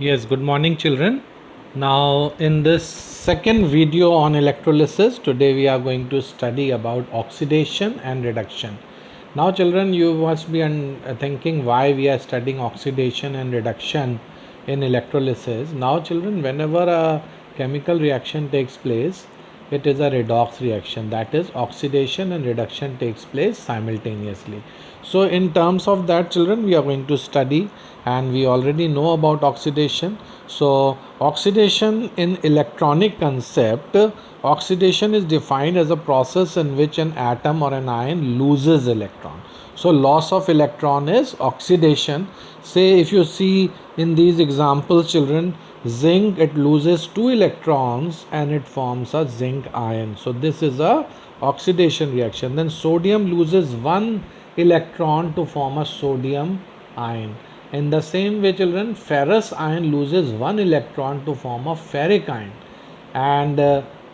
Yes, good morning, children. Now, in this second video on electrolysis, today we are going to study about oxidation and reduction. Now, children, you must be thinking why we are studying oxidation and reduction in electrolysis. Now, children, whenever a chemical reaction takes place, it is a redox reaction, that is, oxidation and reduction takes place simultaneously. So in terms of that, children, we are going to study, and we already know about oxidation. So oxidation in electronic concept, oxidation is defined as a process in which an atom or an ion loses electron. So loss of electron is oxidation. Say if you see in these examples, children, zinc, it loses two electrons and it forms a zinc ion. So this is a oxidation reaction. Then sodium loses one electron to form a sodium ion. In the same way, children, ferrous ion loses one electron to form a ferric ion, and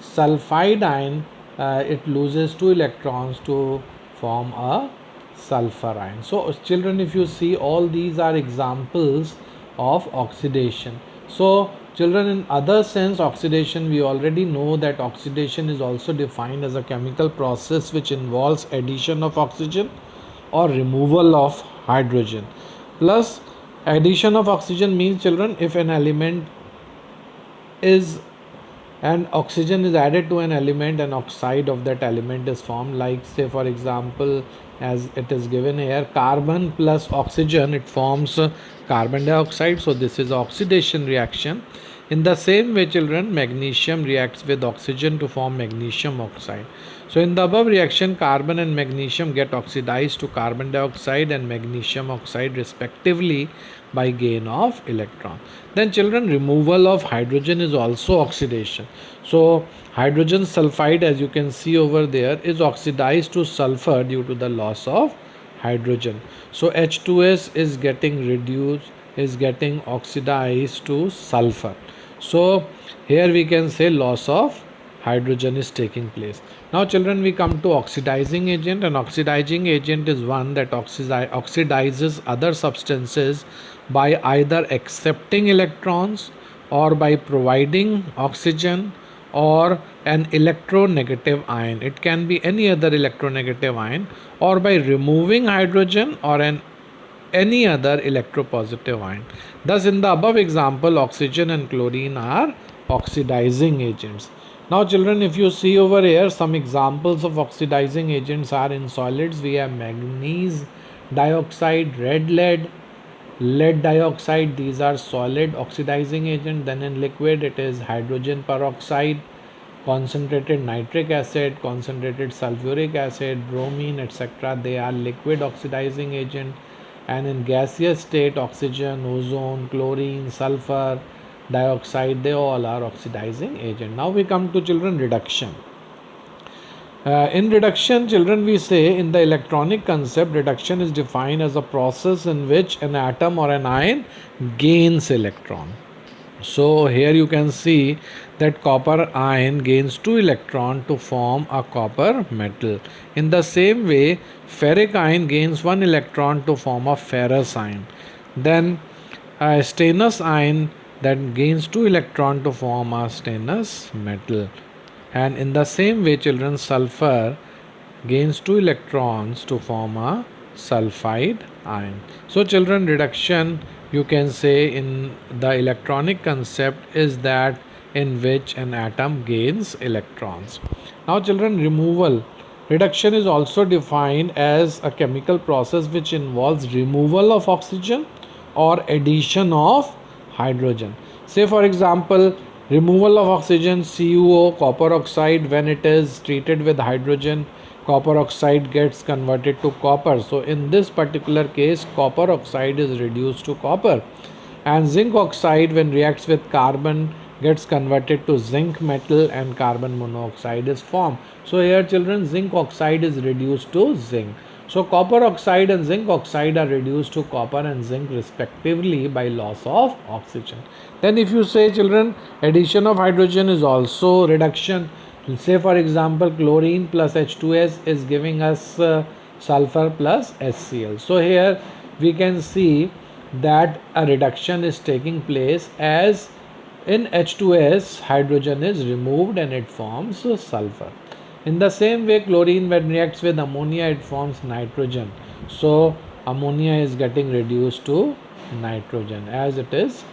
sulfide ion, it loses two electrons to form a sulfur ion. So children, if you see, all these are examples of oxidation. So children, in other sense, oxidation, we already know that oxidation is also defined as a chemical process which involves addition of oxygen or removal of hydrogen. Plus, addition of oxygen means, children, if an element is and oxygen is added to an element, an oxide of that element is formed, like say for example, as it is given here, carbon plus oxygen, it forms carbon dioxide. So this is oxidation reaction. In the same way, children, magnesium reacts with oxygen to form magnesium oxide. So in the above reaction, carbon and magnesium get oxidized to carbon dioxide and magnesium oxide respectively by gain of electron. Then children, removal of hydrogen is also oxidation. So hydrogen sulfide, as you can see over there, is oxidized to sulfur due to the loss of hydrogen. So H2S is getting reduced, is getting oxidized to sulfur. So here we can say loss of hydrogen is taking place. Now children, we come to oxidizing agent. An oxidizing agent is one that oxidizes other substances by either accepting electrons or by providing oxygen or an electronegative ion. It can be any other electronegative ion, or by removing hydrogen or any other electropositive ion. Thus, in the above example, oxygen and chlorine are oxidizing agents. Now, children, if you see over here, some examples of oxidizing agents are in solids. We have manganese dioxide, red lead, lead dioxide. These are solid oxidizing agent. Then in liquid, it is hydrogen peroxide, concentrated nitric acid, concentrated sulfuric acid, bromine, etc. They are liquid oxidizing agent. And in gaseous state, oxygen, ozone, chlorine, sulfur dioxide, they all are oxidizing agent. Now we come to, children, reduction. In reduction, children, we say in the electronic concept, reduction is defined as a process in which an atom or an ion gains electron. So here you can see that copper ion gains 2 electron to form a copper metal. In the same way, ferric ion gains 1 electron to form a ferrous ion. Then a stainless ion that gains 2 electron to form a stainless metal. And in the same way, children, sulfur gains 2 electrons to form a sulfide ion. So children, reduction, you can say, in the electronic concept is that in which an atom gains electrons. Now children, removal. Reduction is also defined as a chemical process which involves removal of oxygen or addition of hydrogen. Say for example, removal of oxygen, CuO, copper oxide, when it is treated with hydrogen, copper oxide gets converted to copper. So in this particular case, copper oxide is reduced to copper. And zinc oxide, when reacts with carbon, gets converted to zinc metal and carbon monoxide is formed. So here children, zinc oxide is reduced to zinc. So copper oxide and zinc oxide are reduced to copper and zinc respectively by loss of oxygen. Then if you say, children, addition of hydrogen is also reduction. Say for example, chlorine plus H2S is giving us sulfur plus HCl. So here we can see that a reduction is taking place, as in H2S hydrogen is removed and it forms sulfur. In the same way, chlorine, when reacts with ammonia, it forms nitrogen. So ammonia is getting reduced to nitrogen, as it is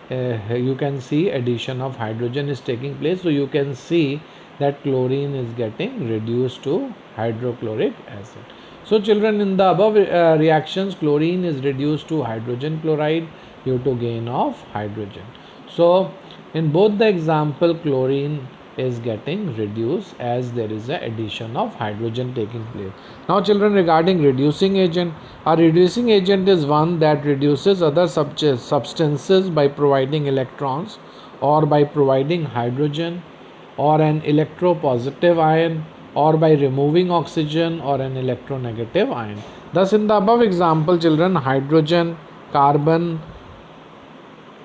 you can see addition of hydrogen is taking place. So you can see that chlorine is getting reduced to hydrochloric acid. So children, in the above reactions, chlorine is reduced to hydrogen chloride due to gain of hydrogen. So in both the example, chlorine is getting reduced as there is a addition of hydrogen taking place. Now children, regarding reducing agent, a reducing agent is one that reduces other substances by providing electrons or by providing hydrogen or an electropositive ion or by removing oxygen or an electronegative ion. Thus in the above example, children, hydrogen, carbon,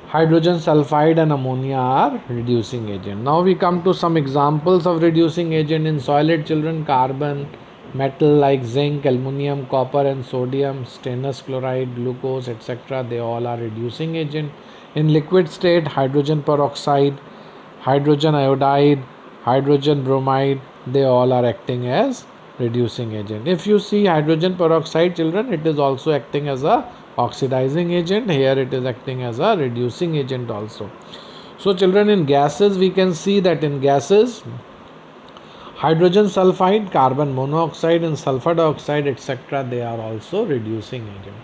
hydrogen sulfide and ammonia are reducing agent. Now we come to some examples of reducing agent in solid, children. Carbon, metal like zinc, aluminum, copper and sodium, stannous chloride, glucose, etc. They all are reducing agent. In liquid state, hydrogen peroxide, hydrogen iodide, hydrogen bromide, they all are acting as reducing agent. If you see hydrogen peroxide, children, it is also acting as a oxidizing agent. Here it is acting as a reducing agent also. So children, in gases we can see that in gases, hydrogen sulfide, carbon monoxide and sulfur dioxide, etc., they are also reducing agent.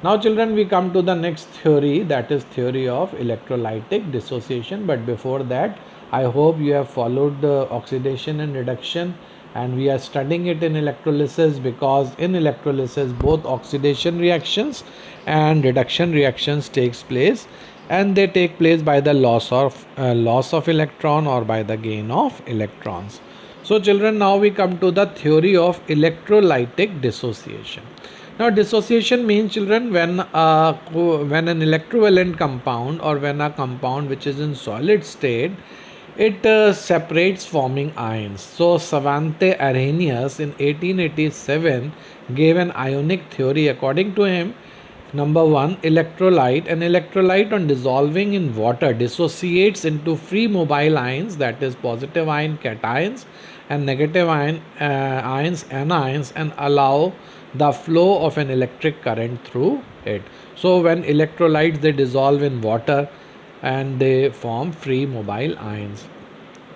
Now children, we come to the next theory, that is theory of electrolytic dissociation. But before that, I hope you have followed the oxidation and reduction, and we are studying it in electrolysis, because in electrolysis both oxidation reactions and reduction reactions takes place, and they take place by the loss of electron or by the gain of electrons. So children, now we come to the theory of electrolytic dissociation. Now dissociation means, children, when an electrovalent compound or when a compound which is in solid state, it separates forming ions. So Svante Arrhenius in 1887 gave an ionic theory. According to him, number one, an electrolyte on dissolving in water dissociates into free mobile ions, that is positive ion cations and negative ions anions, and allow the flow of an electric current through it. So when electrolytes, they dissolve in water and they form free mobile ions,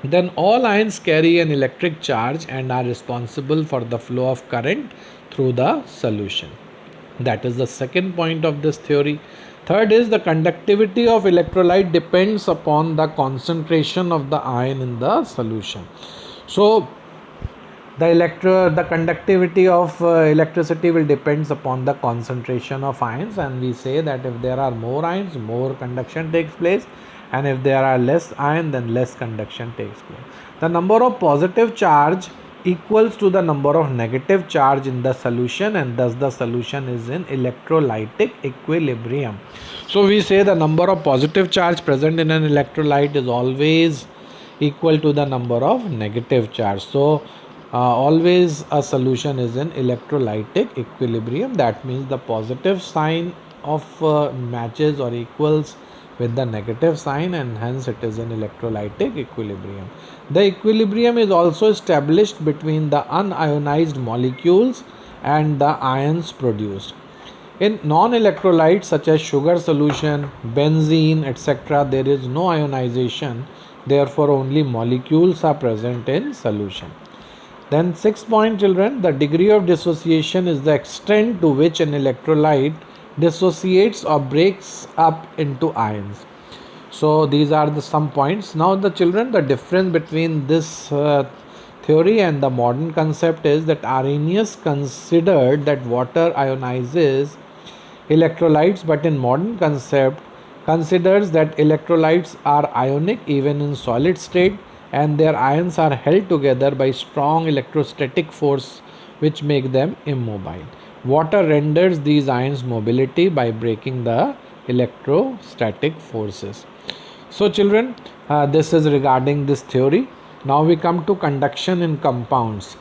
then all ions carry an electric charge and are responsible for the flow of current through the solution. That is the second point of this theory. Third is the conductivity of electrolyte depends upon the concentration of the ion in the solution. So the conductivity of electricity will depends upon the concentration of ions, and we say that if there are more ions, more conduction takes place, and if there are less ion, then less conduction takes place. The number of positive charge equals to the number of negative charge in the solution, and thus the solution is in electrolytic equilibrium. So we say the number of positive charge present in an electrolyte is always equal to the number of negative charge. So always a solution is in electrolytic equilibrium. That means the positive sign of matches or equals with the negative sign, and hence it is in electrolytic equilibrium. The equilibrium is also established between the unionized molecules and the ions produced. In non-electrolytes such as sugar solution, benzene, etc., there is no ionization, therefore only molecules are present in solution. Then sixth point, children, the degree of dissociation is the extent to which an electrolyte dissociates or breaks up into ions. So these are the some points. Now the children, the difference between this theory and the modern concept is that Arrhenius considered that water ionizes electrolytes, but in modern concept considers that electrolytes are ionic even in solid state, and their ions are held together by strong electrostatic force which make them immobile. Water renders these ions mobility by breaking the electrostatic forces. So children, this is regarding this theory. Now we come to conduction in compounds.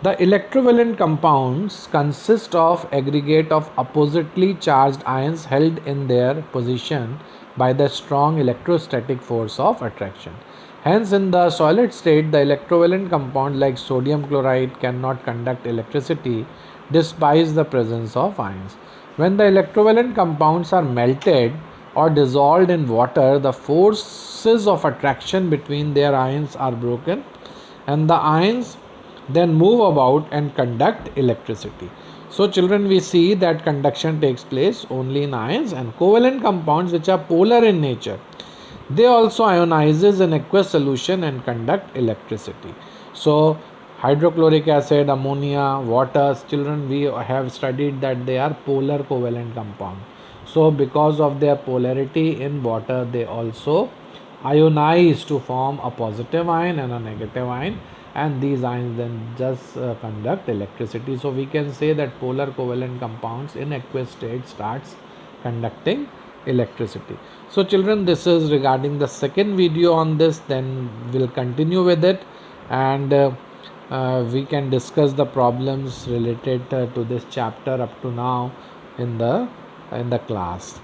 The electrovalent compounds consist of aggregate of oppositely charged ions held in their position by the strong electrostatic force of attraction. Hence, in the solid state, the electrovalent compound like sodium chloride cannot conduct electricity despite the presence of ions. When the electrovalent compounds are melted or dissolved in water, the forces of attraction between their ions are broken and the ions then move about and conduct electricity. So children, we see that conduction takes place only in ions, and covalent compounds which are polar in nature, they also ionizes in aqueous solution and conduct electricity. So hydrochloric acid, ammonia, water, children, we have studied that they are polar covalent compound. So because of their polarity in water, they also ionize to form a positive ion and a negative ion, and these ions then just conduct electricity. So we can say that polar covalent compounds in aqueous state starts conducting electricity. So children, this is regarding the second video on this, then we'll continue with it, and we can discuss the problems related to this chapter up to now in the class.